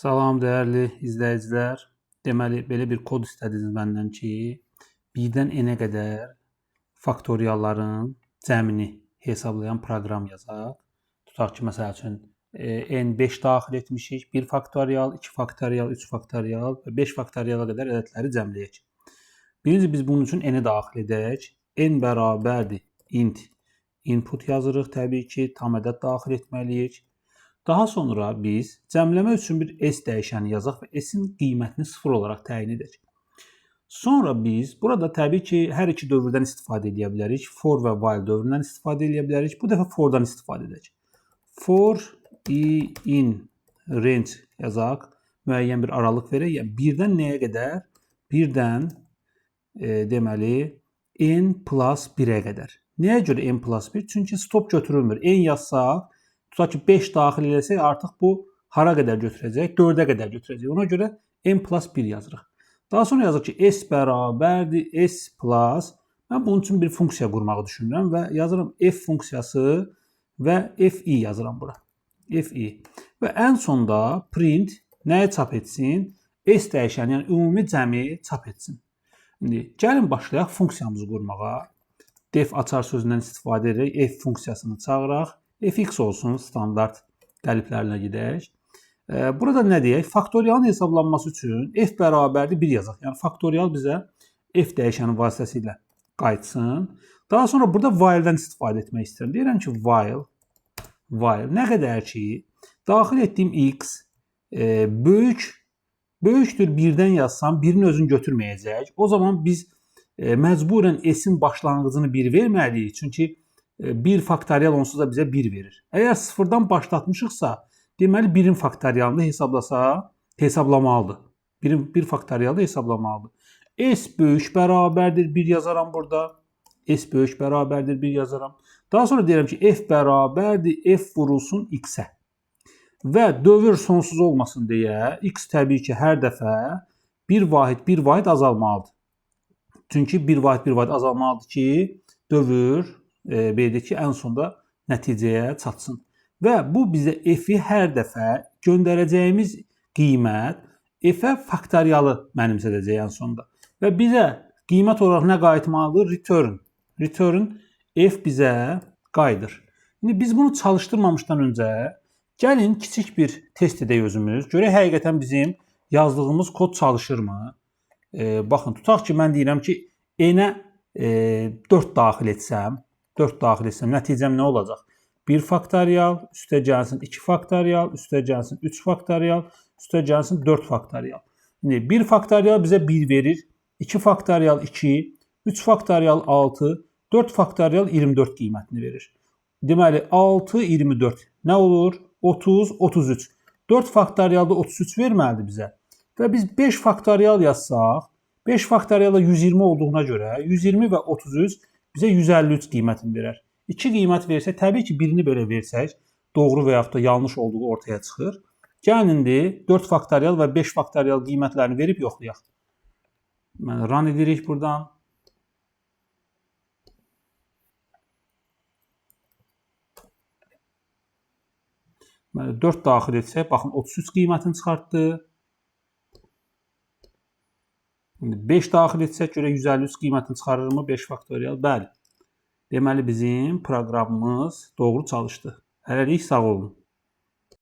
Salam dəyərli izləyicilər. Deməli, belə bir kod istədiniz məndən ki, 1-dən n-ə qədər faktorialların cəmini hesablayan proqram yazaq. Tutaq ki, məsəl üçün n5 daxil etmişik, 1 faktorial, 2 faktorial, 3 faktorial və 5 faktoriala qədər ədədləri cəmləyək. Birinci biz bunun üçün n-i daxil edək. N bərabərdir int input yazırıq təbii ki, tam ədəd daxil etməliyik. Daha sonra biz cəmləmə üçün bir s dəyişəni yazaq və s-in qiymətini 0 olaraq təyin edək. Sonra biz burada təbii ki, hər iki dövrdən istifadə edə bilərik. For və while dövründən istifadə edə bilərik. Bu dəfə for'dan istifadə edək. For in range yazaq. Müəyyən bir aralıq verək. Yəni 1-dən nəyə qədər? 1-dən deməli n plus 1-ə qədər. Nəyə görə n plus 1? Çünki stop götürülmür. N yazsaq, tutaq ki 5 daxil eləsək, artıq bu hara qədər götürəcək? 4-ə qədər götürəcək. Ona görə n plus 1 yazırıq. Daha sonra yazırıq ki, s bərabərdir s plus. Mən bunun üçün bir funksiya qurmağı düşünürəm və yazıram f funksiyası və fi yazıram bura. Fi. Və ən sonda print nəyə çap etsin? S dəyişəni, yəni ümumi cəmi çap etsin. İndi gəlin başlayaq funksiyamızı qurmağa. Def açar sözündən istifadə edərək f funksiyasını çağıraq. Fx olsun, standart qəliblərinə gedək. Burada nə deyək? Faktorialın hesablanması üçün f bərabərdir 1 yazaq. Yəni faktorial bizə f dəyişəni vasitəsilə qayıtsın. Daha sonra burada while-dən istifadə etmək istəyirəm. Deyirəm ki, while nə qədər ki, daxil etdiyim x böyükdür 1-dən yazsam, 1-in özünü götürməyəcək. O zaman biz məcburən s-in başlanğıcını 1 verməliyik. Çünki 1 faktorial onsuz da bizə 1 verir. Əgər 0-dan başlatmışıqsa, deməli 1-in faktorialını hesablamalıdır. 1 faktorialı hesablamalıdır. S böyük bərabərdir 1 yazaram burada. S böyük bərabərdir 1 yazaram. Daha sonra deyirəm ki, f bərabərdir f vurulsun x-ə. Və dövr sonsuz olmasın deyə x təbii ki, hər dəfə 1 vahid azalmalıdır. Çünki 1 vahid azalmalıdır ki, dövr belli ki, ən sonda nəticəyə çatsın. Və bu bizə f-i hər dəfə göndərəcəyimiz qiymət f-ə faktorialı mənimsədəcək ən sonda. Və bizə qiymət olaraq nə qayıtmalıdır? Return. Return f bizə qayıdır. İndi biz bunu çalışdırmamışdan öncə gəlin kiçik bir test edək özümüz. Görək həqiqətən bizim yazdığımız kod çalışırmı? Baxın, tutaq ki, mən deyirəm ki, n-ə 4 daxil etsəm, nəticəm nə olacaq? 1 faktorial, üstə gəlsin 2 faktorial, üstə gəlsin 3 faktorial, üstə gəlsin 4 faktorial. İndi 1 faktorial bizə 1 verir, 2 faktorial 2, 3 faktorial 6, 4 faktorial 24 qiymətini verir. Deməli, 6, 24 nə olur? 30, 33. 4 faktorialda 33 verməlidir bizə. Və biz 5 faktorial yazsaq, 5 faktorialda 120 olduğuna görə 120 və 33 bizə 153 qiymətini verər. 2 qiymət versək, təbii ki, birini belə versək, doğru və yaxud da yanlış olduğu ortaya çıxır. Gəlin indi 4 faktorial və 5 faktorial qiymətlərini verib yoxlayaq. Run edirik buradan. Deməli, 4 daxil etsək, baxın 33 qiymətini çıxartdı. 5 daxil etsək görə 153 qiymətini çıxarırmı? 5 faktorial. Bəli. Deməli bizim proqramımız doğru çalışdı. Hələlik sağ olun.